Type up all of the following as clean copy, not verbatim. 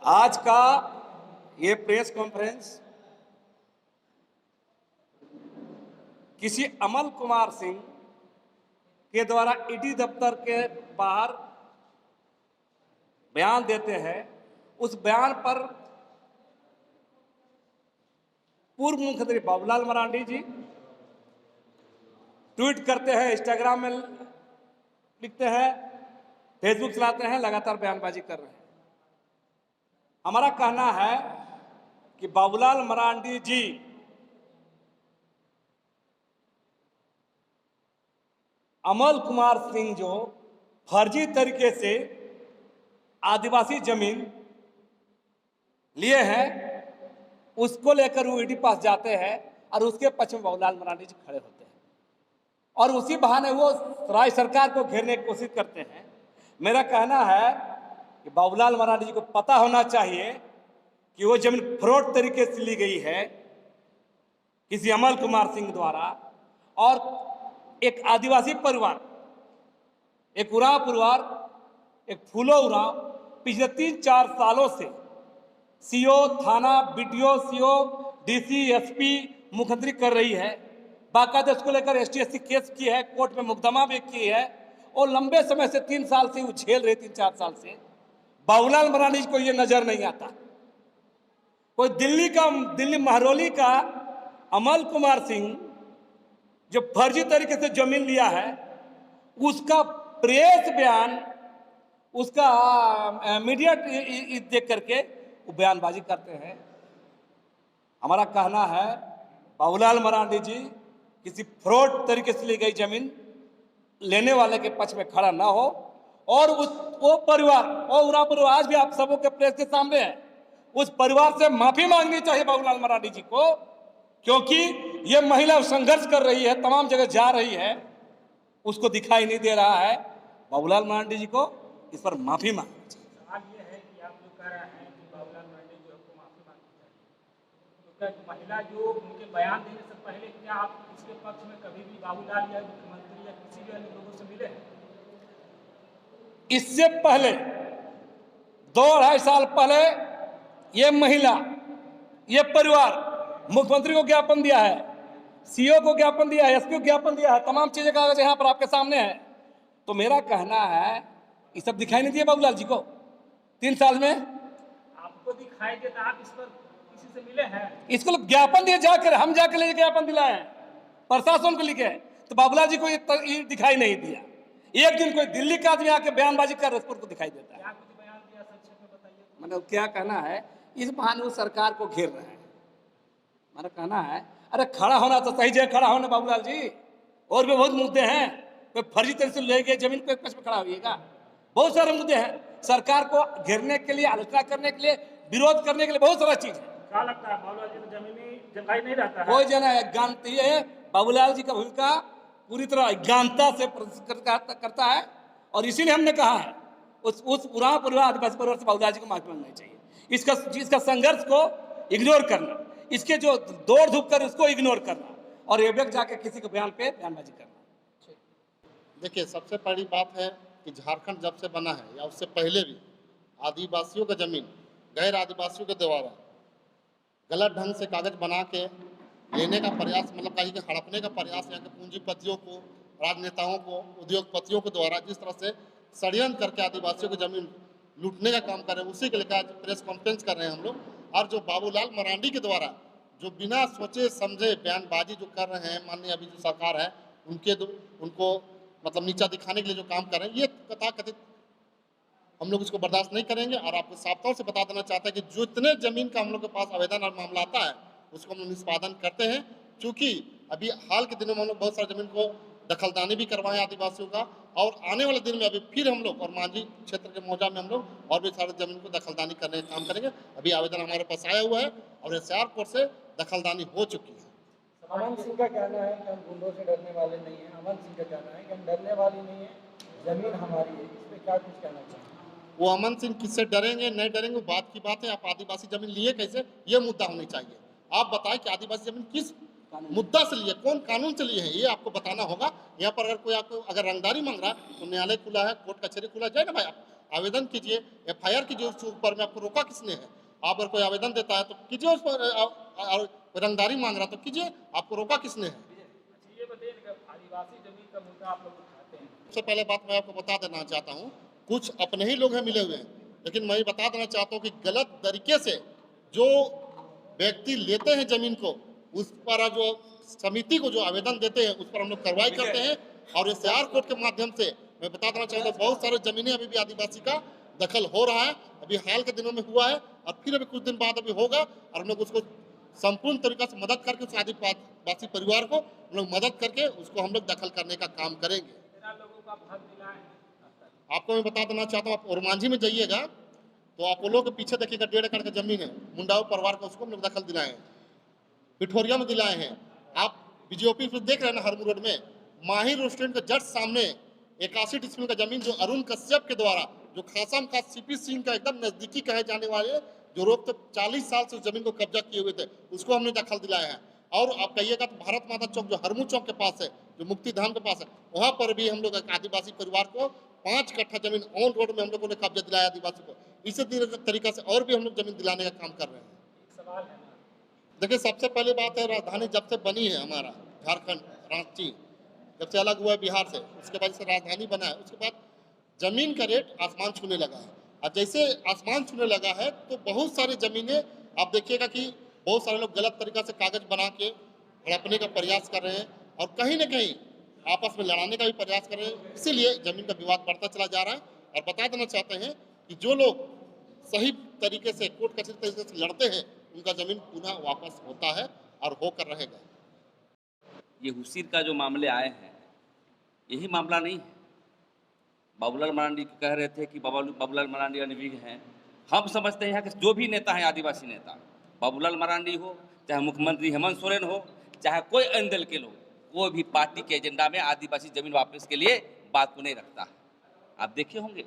आज का ये प्रेस कॉन्फ्रेंस किसी अमल कुमार सिंह के द्वारा ईडी दफ्तर के बाहर बयान देते हैं। उस बयान पर पूर्व मुख्यमंत्री बाबूलाल मरांडी जी ट्वीट करते हैं, इंस्टाग्राम में लिखते हैं, फेसबुक चलाते हैं, लगातार बयानबाजी कर रहे हैं। हमारा कहना है कि बाबूलाल मरांडी जी अमल कुमार सिंह जो फर्जी तरीके से आदिवासी जमीन लिए हैं, उसको लेकर वो ईडी पास जाते हैं और उसके पक्ष में बाबूलाल मरांडी जी खड़े होते हैं और उसी बहाने वो राज्य सरकार को घेरने की कोशिश करते हैं। मेरा कहना है कि बाबूलाल मरांडी जी को पता होना चाहिए कि वो जमीन फ्रॉड तरीके से ली गई है किसी अमल कुमार सिंह द्वारा, और एक आदिवासी परिवार, एक उरांव परिवार, एक फूलो उरांव पिछले 3-4 सालों से सीओ, थाना, बीडीओ, सीओ, डीसी, एसपी, मुख्यमंत्री कर रही है। बाकायदा इसको लेकर एसटी-एससी केस की है, कोर्ट में मुकदमा भी की है और लंबे समय से 3 साल से वो झेल रहे, 3-4 साल से। बाबूलाल मरांडी को ये नजर नहीं आता। कोई दिल्ली महरौली का अमल कुमार सिंह जो फर्जी तरीके से जमीन लिया है, उसका प्रेस बयान, उसका मीडिया देख करके वो बयानबाजी करते हैं। हमारा कहना है बाबूलाल मरांडी जी किसी फ्रॉड तरीके से ली गई जमीन लेने वाले के पक्ष में खड़ा ना हो, और वो परिवार और उरांव परिवार आज भी आप सबों के प्रेस के सामने है, उस परिवार से माफी मांगनी चाहिए बाबूलाल मरांडी जी को, क्योंकि ये महिला संघर्ष कर रही है, तमाम जगह जा रही है, उसको दिखाई नहीं दे रहा है। बाबूलाल मरांडी जी को इस पर माफी मांगनी चाहिए। सवाल ये है कि आप जो कह रहे हैं कि बाबूलाल मरांडी जी को माफी मांगनी चाहिए, तो क्या महिला जो उनके बयान देने से पहले क्या आप इसके पक्ष में कभी भी बाबूलाल या मुख्यमंत्री या किसी भी अन्य लोगों से मिले हैं? इससे पहले 2-2.5 साल पहले ये महिला, ये परिवार मुख्यमंत्री को ज्ञापन दिया है, सीओ को ज्ञापन दिया है, एसपी को ज्ञापन दिया है, तमाम चीजें कागज यहाँ पर आपके सामने है। तो मेरा कहना है ये सब दिखाई नहीं दिया बाबूलाल जी को 3 साल में? आपको दिखाई देता, आप इस पर किसी से मिले हैं? इसको ज्ञापन दिए, जाकर हम जाकर ले ज्ञापन दिलाए हैं, प्रशासन को लिखे, तो बाबूलाल जी को ये दिखाई नहीं दिया। एक दिन कोई दिल्ली का आदमी आके बयानबाजी कर रहा है, को दिखाई देता है। क्या कुछ बयान दिया, संक्षेप में बताइए। मतलब क्या कहना है, इस बहाने वो सरकार को घेर रहे हैं। हमारा कहना है अरे खड़ा होना तो सही जगह खड़ा होना बाबूलाल जी, और भी बहुत मुद्दे हैं। कोई फर्जी तरह से ले गए जमीन पे पक्ष में खड़ा होइएगा, बहुत सारे मुद्दे हैं। सरकार को घेरने के लिए, आलोचना करने के लिए, विरोध करने के लिए बहुत सारा चीज है। क्या लगता है बाबूलाल जी को जमीनी दिखाई नहीं रहता है? कोई जना जानती है बाबूलाल जी का भूमिका पूरी तरह अज्ञानता से करता है, और इसीलिए हमने कहा है उस उरांव परिवार, आदिवासी परिवार से बाबूलाल जी को माफी मांगनी चाहिए। इसका संघर्ष को इग्नोर करना, इसके जो दौड़ धूप कर उसको इग्नोर करना, और ये व्यक्त जाके किसी को बयान पे बयानबाजी करना। देखिए, सबसे बड़ी बात है कि झारखंड जब से बना है या उससे पहले भी आदिवासियों का जमीन गैर आदिवासियों के द्वारा गलत ढंग से कागज बना के लेने का प्रयास, मतलब कहीं के हड़पने का प्रयास, यहाँ के पूंजीपतियों को, राजनेताओं को, उद्योगपतियों के द्वारा जिस तरह से षड्यंत्र करके आदिवासियों की जमीन लूटने का काम कर रहे हैं, उसी के लेकर आज प्रेस कॉन्फ्रेंस कर रहे हैं हम लोग। और जो बाबूलाल मरांडी के द्वारा जो बिना सोचे समझे बयानबाजी जो कर रहे हैं, माननीय अभी जो सरकार है उनको मतलब नीचा दिखाने के लिए जो काम कर रहे हैं, ये तथाकथित हम लोग इसको बर्दाश्त नहीं करेंगे। और आपको साफ तौर से बता देना चाहते हैं कि जो इतने जमीन का हम लोग के पास आवेदन और मामला आता है उसको हम लोग निष्पादन करते हैं। चूँकि अभी हाल के दिनों में हम लोग बहुत सारे जमीन को दखलदानी भी करवाएं आदिवासियों का, और आने वाले दिन में अभी फिर हम लोग और मांझी क्षेत्र के मौजा में हम लोग और भी सारे जमीन को दखलदानी करने का काम करेंगे। अभी आवेदन हमारे पास आया हुआ है और एसआर कोर्ट से दखलदानी हो चुकी है। अमन सिंह का कहना है कि हम गुंडों से डरने वाले नहीं हैं। अमन सिंह का कहना है कि हम डरने वाले नहीं हैं, जमीन हमारी है। इस पर क्या कुछ कहना चाहिए? वो अमन सिंह किससे डरेंगे नहीं डरेंगे बात की बात है। आप आदिवासी जमीन लिए कैसे, ये मुद्दा होनी चाहिए। आप बताएं कि आदिवासी जमीन किस मुद्दा से लिए, कौन कानून से लिए हैं, ये आपको बताना होगा। यहाँ पर अगर कोई आपको अगर रंगदारी मांग रहा है तो न्यायालय खुला है, कोर्ट कचहरी खुला है, जाए ना भाई, आवेदन कीजिए, FIR कीजिए उसके ऊपर में। आपको रोका किसने है? आप अगर कोई आवेदन देता है तो कीजिए उस पर, रंगदारी मांग रहा तो कीजिए, आपको रोका किसने है? अच्छा ये बताइए कि आदिवासी जमीन का मुद्दा आप लोग उठाते हैं, सबसे पहले बात मैं आपको बता देना चाहता हूँ, कुछ अपने ही लोग हैं मिले हुए हैं, लेकिन मैं ये बता देना चाहता हूँ कि गलत तरीके से जो व्यक्ति लेते हैं जमीन को, उस पर जो समिति को जो आवेदन देते हैं उस पर हम लोग कार्रवाई करते हैं। और SAR कोर्ट के माध्यम से मैं बता देना चाहता हूँ, बहुत सारे जमीनें अभी भी आदिवासी का दखल हो रहा है, अभी हाल के दिनों में हुआ है और फिर अभी कुछ दिन बाद अभी होगा। और हम लोग उसको संपूर्ण तरीके से मदद करके उस आदिवासी परिवार को हम लोग मदद करके उसको हम लोग दखल करने का काम करेंगे। कितना लोगों को आप हक दिलाए हैं अब तक? आपको मैं बता देना चाहता हूँ, आप ओरमांझी में जाइएगा तो अपोलो के पीछे देखिएगा 1.5 एकड़ का जमीन है, मुंडाओ परिवार का, उसको हम लोग दखल दिलाए हैं। पिठोरिया में दिलाए हैं। आप बीजेपी पे देख रहे हैं ना, हरमू रोड में माहिर रेस्टोरेंट के जस्ट सामने 81 डिसमिल का जमीन जो अरुण कश्यप के द्वारा, जो खासम खास CP सिंह का एकदम नजदीकी कहे जाने वाले, जो रोक तो 40 साल से उस जमीन को कब्जा किए हुए थे, उसको हमने दखल दिलाया है। और आप कहिएगा तो भारत माता चौक जो हरमू चौक के पास है, जो मुक्ति धाम के पास है, वहां पर भी हम लोग एक आदिवासी परिवार को 5 कट्ठा जमीन ऑन रोड में हम लोगों ने कब्जा दिलाया आदिवासी को। इसी तरीका से और भी हम लोग जमीन दिलाने का काम कर रहे हैं। एक सवाल है ना, देखिए सबसे पहली बात है, राजधानी जब से बनी है हमारा झारखंड, रांची जब से अलग हुआ है बिहार से, उसके बाद से राजधानी बना है, उसके बाद जमीन का रेट आसमान छूने लगा है। और जैसे आसमान छूने लगा है तो बहुत सारी जमीनें आप देखिएगा कि बहुत सारे लोग गलत तरीका से कागज बना के हड़पने का प्रयास कर रहे हैं और कहीं ना कहीं आपस में लड़ाने का भी प्रयास कर रहे हैं। इसीलिए जमीन का विवाद बढ़ता चला जा रहा है। और बता देना चाहते हैं कि जो लोग सही तरीके से कोर्ट कचहरी तरीके से लड़ते हैं, उनका जमीन पुनः वापस होता है और होकर रहेगा। ये हुसीर का जो मामले आए हैं, यही मामला नहीं है। बाबूलाल मरांडी कह रहे थे कि बाबूलाल मरांडी अनभिज्ञ हैं। हम समझते हैं यहाँ के जो भी नेता हैं, आदिवासी नेता, बाबूलाल मरांडी हो, चाहे मुख्यमंत्री हेमंत सोरेन हो, चाहे कोई अन्य दल के लोग, कोई भी पार्टी के एजेंडा में आदिवासी जमीन वापस के लिए बात को नहीं रखता है। आप देखे होंगे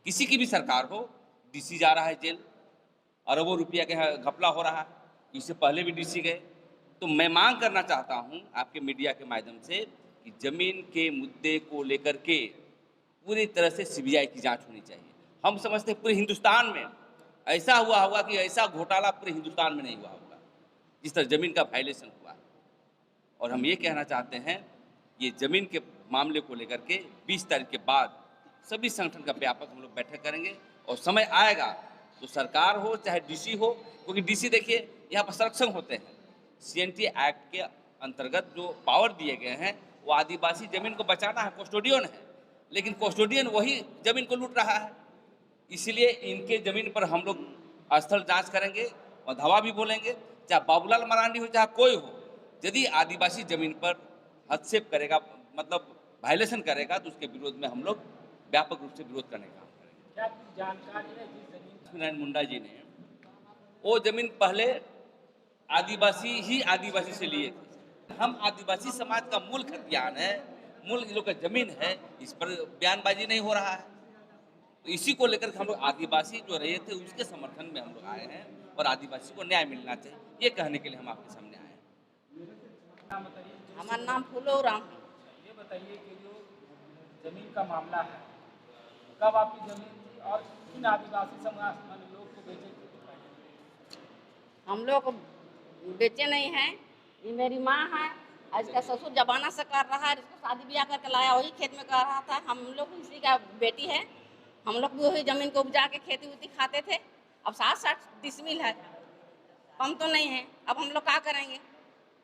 किसी की भी सरकार हो, DC जा रहा है जेल, अरबों रुपया के घपला हो रहा है, इससे पहले भी DC गए। तो मैं मांग करना चाहता हूं आपके मीडिया के माध्यम से कि जमीन के मुद्दे को लेकर के पूरी तरह से CBI की जांच होनी चाहिए। हम समझते हैं पूरे हिंदुस्तान में ऐसा हुआ होगा कि ऐसा घोटाला पूरे हिंदुस्तान में नहीं हुआ होगा जिस तरह जमीन का वायलेशन हुआ है। और हम ये कहना चाहते हैं, ये जमीन के मामले को लेकर के 20 तारीख के बाद सभी संगठन का व्यापक हम लोग बैठक करेंगे और समय आएगा तो सरकार हो चाहे DC हो, क्योंकि DC देखिए यहाँ पर संरक्षण होते हैं। CNT एक्ट के अंतर्गत जो पावर दिए गए हैं वो आदिवासी जमीन को बचाना है, कस्टोडियन है, लेकिन कस्टोडियन वही जमीन को लूट रहा है। इसलिए इनके जमीन पर हम लोग स्थल जांच करेंगे और धावा भी बोलेंगे, चाहे बाबूलाल मरांडी हो चाहे कोई हो। यदि आदिवासी जमीन पर हस्तक्षेप करेगा, मतलब वायलेशन करेगा, तो उसके विरोध में हम लोग व्यापक रूप से विरोध करने का काम करेंगे। क्या कुछ जानकारी है जिस जमीन का? नारायण मुंडा जी ने वो जमीन पहले आदिवासी से लिए थे। हम आदिवासी समाज का मूल खतियान है, मूल लोग का जमीन है, इस पर बयानबाजी नहीं हो रहा है। तो इसी को लेकर हम लोग आदिवासी जो रहे थे उसके समर्थन में हम लोग आए हैं और आदिवासी को न्याय मिलना चाहिए, ये कहने के लिए हम आपके सामने आए हैं। नाम बताइए। हमार नाम फूलो राम। ये बताइए कि जो जमीन का मामला है, कब आपकी जमीन थी और किन आदिवासी समाज वाले लोग को बेचे थे? हम लोग बेचे नहीं हैं, ये मेरी माँ है, आज का ससुर जमाना से कर रहा है, इसको शादी ब्याह करके लाया, वही खेत में कर रहा था। हम लोग इसी का बेटी है, हम लोग भी वही जमीन को उपजा के खेती उती खाते थे। अब 60 डिसमिल है, कम तो नहीं है। अब हम लोग क्या करेंगे?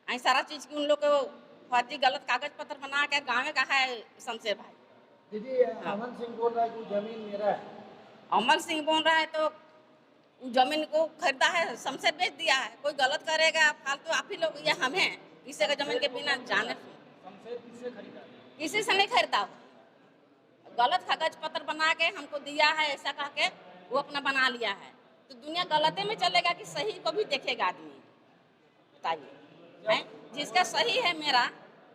ऐसी सारा चीज़ की उन लोग को फर्जी गलत कागज पत्र बना के गाँव का है शमशेर भाई। दीदी अमन सिंह बोल रहा है कि जमीन मेरा है। अमर सिंह बोल रहा है तो जमीन को खरीदा है, शमशेर बेच दिया है। कोई गलत करेगा फालतू आप ही लोग या हमें किसी का जमीन के बिना जाने शमशेर किससे खरीदा? किसी से नहीं खरीदा। गलत कागज पत्र बना के हमको दिया है, ऐसा कह के वो अपना बना लिया है। तो दुनिया गलते में चलेगा कि सही को भी देखेगा आदमी? बताइए, जिसका सही है मेरा,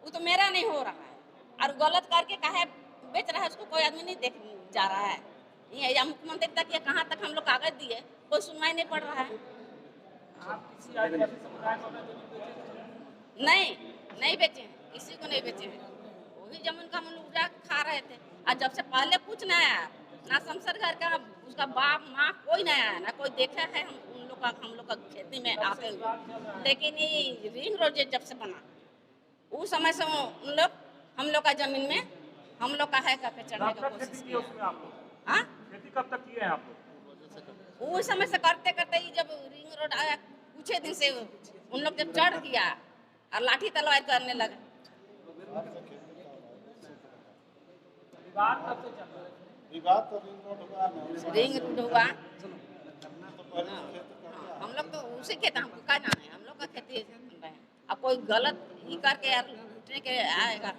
वो तो मेरा नहीं हो रहा है, और गलत करके काहे बेच रहा है उसको कोई आदमी नहीं देख जा रहा है। ये या मुख्यमंत्री तक या कहाँ तक हम लोग कागज दिए, कोई सुनवाई नहीं पड़ रहा है। आप किसी आदिवासी समुदाय को अपना जमीन बेचे थे? नहीं बेचे हैं, किसी को नहीं बेचे हैं। वही जमीन का हम लोग जा खा रहे थे। और जब से पहले कुछ नहीं आया, ना शमशेर घर का उसका बाप माँ कोई नहीं आया, ना कोई देखा है हम लोग का खेती में आते हुए। लेकिन ये रिंग रोड जब से बना उस समय से हम लोग का जमीन में हम लोग का है करके चढ़ने कब का तक कोशिश खेती की किया। उसमें आप लोग? हाँ, खेती कब तक किए हैं आप लोग? उस समय से करते करते ही जब रिंग रोड आया कुछ ही दिन से उन लोग जब चढ़ गया और लाठी तलवार करने लगे। विवाद कब से चल रहा है? विवाद तो रिंग रोड हुआ ना, रिंग रोड हुआ, तो पहले से खेत करते हम लोग तो उसी खेत हमको क्या जाने, हम लोग का खेती बन रहे हैं। अब कोई गलत ही करके यार लूटने के आएगा